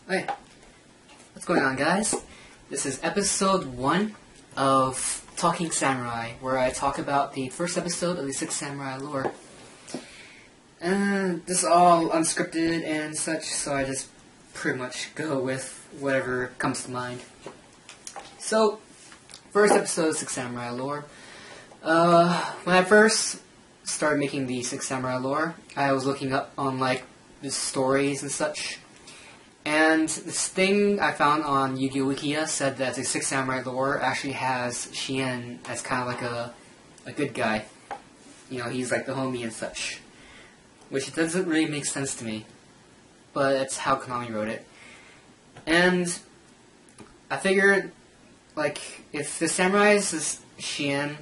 Hey, what's going on, guys? This is episode 1 of Talking Samurai, where I talk about the first episode of the Six Samurai lore. And this is all unscripted and such, so I just pretty much go with whatever comes to mind. So, first episode of Six Samurai lore. When I first started making the Six Samurai lore, I was looking up on, the stories and such. And this thing I found on Yu-Gi-Oh! Wikia said that the Six Samurai lore actually has Shien as kind of like a good guy. You know, he's like the homie and such. Which doesn't really make sense to me. But it's how Konami wrote it. And I figured, if the samurai is Shien,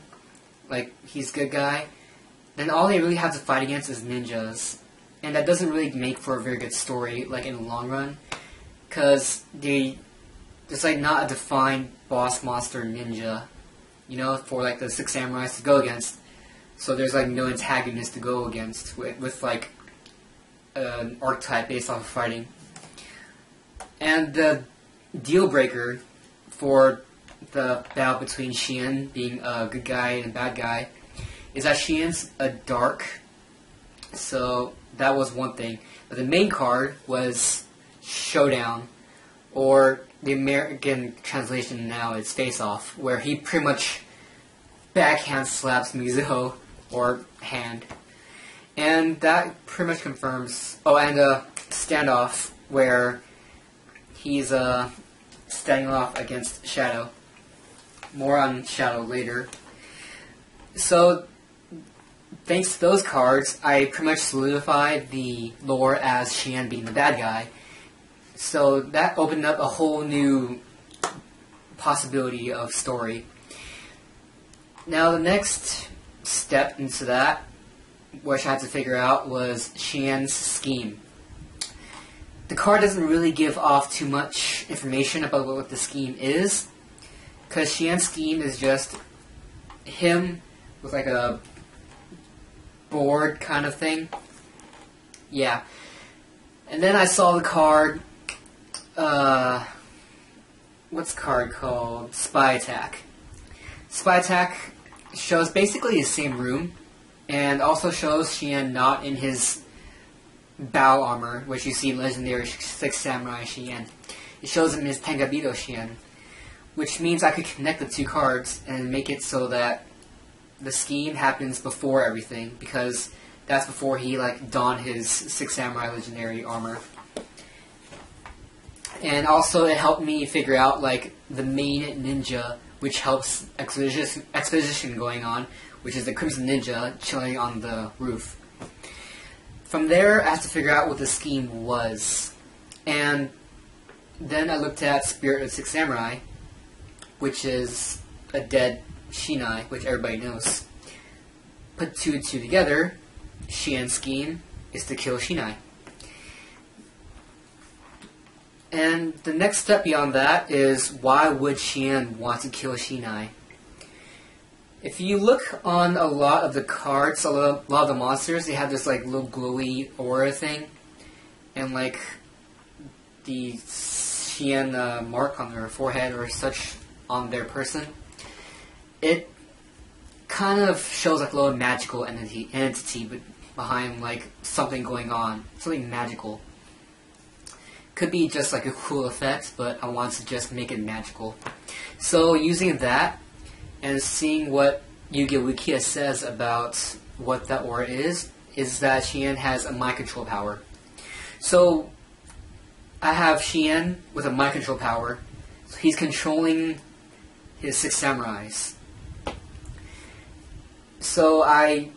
he's a good guy, then all they really have to fight against is ninjas. And that doesn't really make for a very good story, in the long run. Because there's, not a defined boss monster ninja, for, the Six Samurais to go against. So there's, no antagonist to go against with an archetype based off of fighting. And the deal breaker for the battle between Shien being a good guy and a bad guy is that Shien's a dark. So that was one thing. But the main card was Showdown, or the American translation now is Face Off, where he pretty much backhand slaps Mizuho, or hand. And that pretty much confirms... Oh, and Standoff, where he's standing off against Shadow. More on Shadow later. So, thanks to those cards, I pretty much solidified the lore as Shien being the bad guy. So that opened up a whole new possibility of story. Now the next step into that, which I had to figure out, was Shien's scheme. The card doesn't really give off too much information about what the scheme is, because Shien's scheme is just him with a board kind of thing. Yeah. And then I saw the card, what's the card called? Spy Attack. Spy Attack shows basically the same room, and also shows Shien not in his battle armor, which you see in Legendary Six Samurai Shien. It shows him in his Tengabido Shien, which means I could connect the two cards and make it so that the scheme happens before everything, because that's before he donned his Six Samurai Legendary armor. And also it helped me figure out the main ninja, which helps exposition going on, which is the Crimson Ninja chilling on the roof. From there, I had to figure out what the scheme was. And then I looked at Spirit of Six Samurai, which is a dead Shinai, which everybody knows. Put two and two together, Shien's scheme is to kill Shinai. And the next step beyond that is, why would Shien want to kill Shinai? If you look on a lot of the cards, a lot of the monsters, they have this little glowy aura thing, and the Shien mark on their forehead or such on their person. It kind of shows a little magical entity behind something going on, something magical. Could be just a cool effect, but I want to just make it magical. So using that and seeing what Yu-Gi-Oh! Wikia says about what that aura is that Shien has a mind control power. So I have Shien with a mind control power. So he's controlling his Six Samurais. So I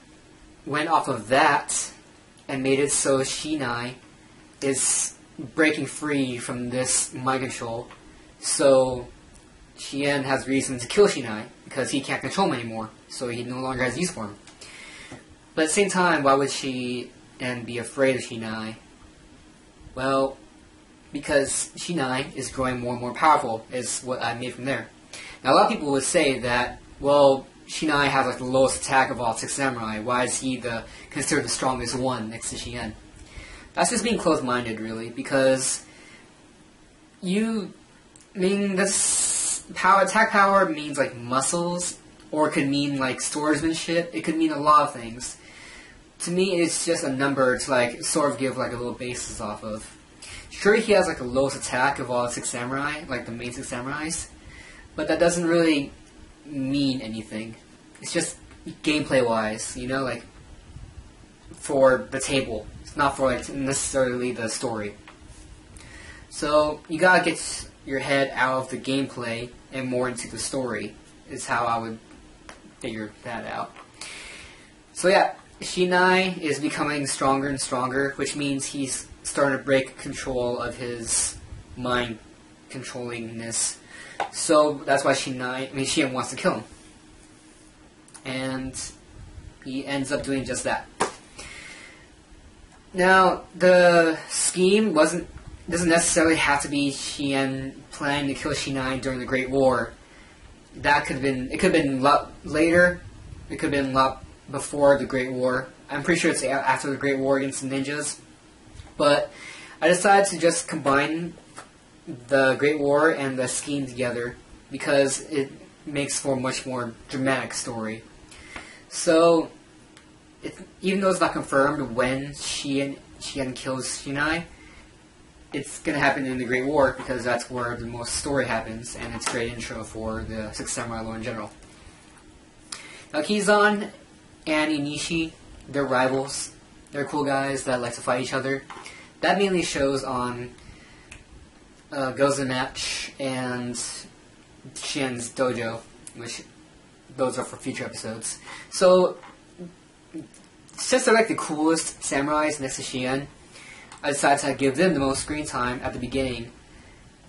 went off of that and made it so Shinai is breaking free from this mind control. So Shien has reason to kill Shinai because he can't control him anymore. So he no longer has use for him. But at the same time, why would Shien be afraid of Shinai? Well, because Shinai is growing more and more powerful, is what I made from there. Now, a lot of people would say that, well, Shinai has the lowest attack of all Six Samurai. Why is he considered the strongest one next to Shien? That's just being closed-minded, really, because this attack power means like muscles, or it could mean like swordsmanship. It could mean a lot of things. To me, it's just a number to like sort of give like a little basis off of. Sure, he has like the lowest attack of all 6 samurai, like the main 6 samurais, but that doesn't really mean anything. It's just gameplay-wise, you know, like for the table. It's not for like necessarily the story. So you gotta get your head out of the gameplay and more into the story. Is how I would figure that out. So yeah, Shinai is becoming stronger and stronger, which means he's starting to break control of his mind controllingness. So that's why Shien wants to kill him. And he ends up doing just that. Now, the scheme doesn't necessarily have to be Shien planning to kill Shinai during the Great War. It could have been a lot later. It could have been a lot before the Great War. I'm pretty sure it's after the Great War against the ninjas. But I decided to just combine the Great War and the scheme together because it makes for a much more dramatic story. So, even though it's not confirmed when Shien kills Shinai, it's going to happen in the Great War because that's where the most story happens, and it's a great intro for the 6 Samurai lore in general. Now, Kizan and Inishi, they're rivals. They're cool guys that like to fight each other. That mainly shows on Gozen Match and Shien's Dojo, which those are for future episodes. So, since they're like the coolest samurais next to Shien, I decided to give them the most screen time at the beginning.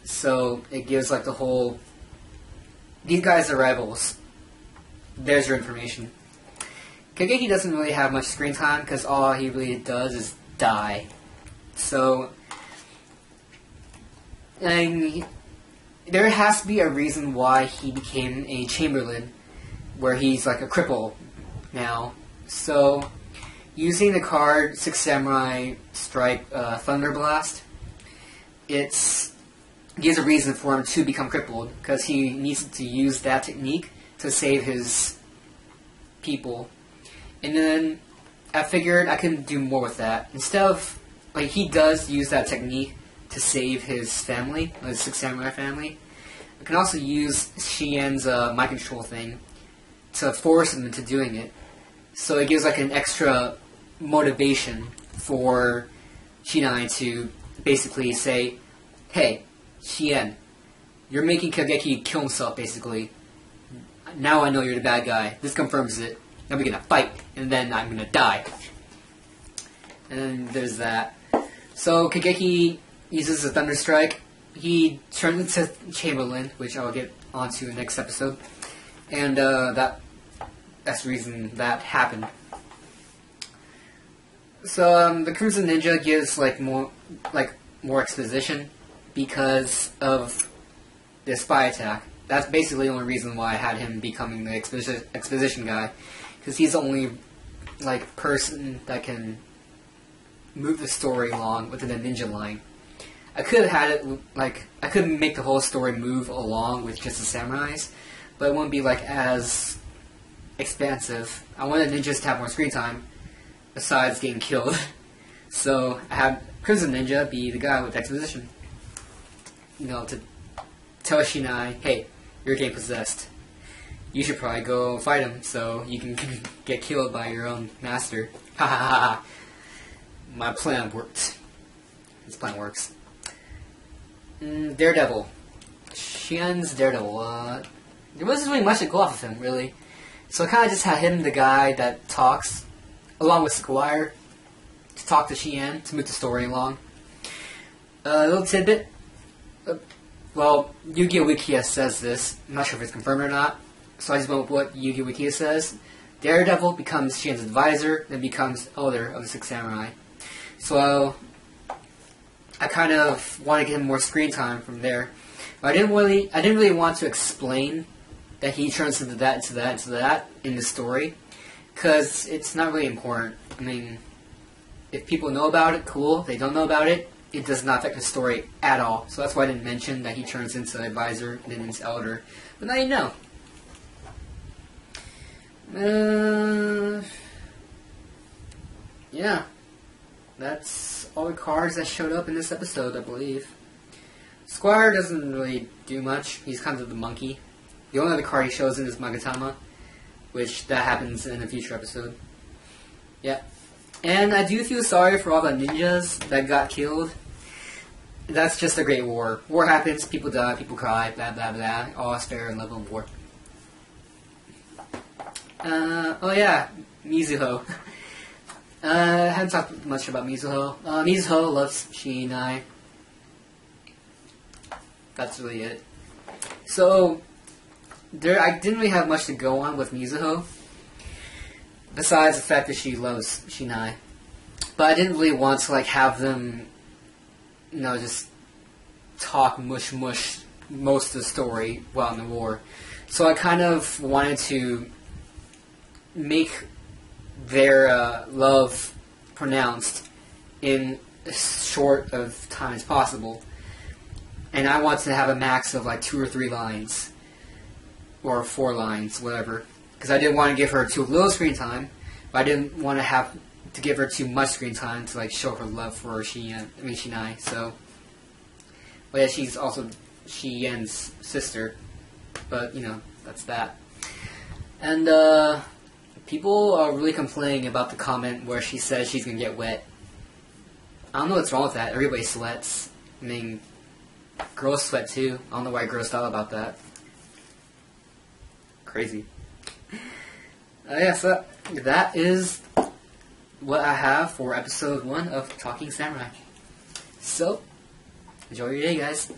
So it gives like the whole, these guys are rivals. There's your information. Kageki doesn't really have much screen time because all he really does is die. So, there has to be a reason why he became a Chamberlain, where he's like a cripple now. So, using the card 6 Samurai Strike Thunder Blast, it gives a reason for him to become crippled, because he needs to use that technique to save his people. And then I figured I can do more with that. Instead of, like, he does use that technique to save his family, his 6 Samurai family. I can also use Shien's mind control thing to force him into doing it. So it gives like an extra motivation for Shinai to basically say, hey, Shien, you're making Kageki kill himself, basically. Now I know you're the bad guy. This confirms it. Now we're gonna fight, and then I'm gonna die. And then there's that. So Kageki uses a Thunder Strike. He turns into Chamberlain, which I'll get onto in the next episode. And that's the reason that happened. So the Crimson Ninja gives more exposition because of the spy attack. That's basically the only reason why I had him becoming the exposition guy, because he's the only person that can move the story along within the ninja line. I could have had it I could make the whole story move along with just the samurais, but it wouldn't be as expansive. I wanted ninjas to have more screen time besides getting killed. So I had Crimson Ninja be the guy with exposition. To tell Shinai, hey, you're getting possessed. You should probably go fight him so you can get killed by your own master. Ha ha ha ha. My plan worked. This plan works. Daredevil. Shien's Daredevil. There wasn't really much to go off of him, really. So I kind of just had him, the guy that talks, along with Squire, to talk to Shien, to move the story along. A little tidbit. Well, Yu-Gi-Oh! Wikia says this. I'm not sure if it's confirmed or not. So I just went with what Yu-Gi-Oh! Wikia says. Daredevil becomes Shien's advisor, then becomes elder of the 6 Samurai. So I kind of want to give him more screen time from there. But I didn't really want to explain that he turns into that in the story, because it's not really important. I mean, if people know about it, cool. If they don't know about it, it does not affect the story at all. So that's why I didn't mention that he turns into advisor and then into elder. But now you know. Yeah. That's all the cards that showed up in this episode, I believe. Squire doesn't really do much. He's kind of the monkey. The only other card he shows in is Magatama, which that happens in a future episode. Yeah. And I do feel sorry for all the ninjas that got killed. That's just a great war. War happens, people die, people cry, blah blah blah. All is fair in love and war. Oh yeah, Mizuho. I haven't talked much about Mizuho. Mizuho loves Shinai. That's really it. So, I didn't really have much to go on with Mizuho, besides the fact that she loves Shinai. But I didn't really want to have them, just talk mush most of the story while in the war. So I kind of wanted to make their love pronounced in as short of time as possible. And I wanted to have a max of 2 or 3 lines. Or 4 lines, whatever. Because I didn't want to give her too little screen time, but I didn't want to have to give her too much screen time to show her love for Shinai. So, but yeah, she's also Shien's sister. But that's that. And people are really complaining about the comment where she says she's gonna get wet. I don't know what's wrong with that. Everybody sweats. I mean, girls sweat too. I don't know why girls thought about that. Crazy. Yeah, so that is what I have for episode 1 of Talking Samurai. So, enjoy your day, guys.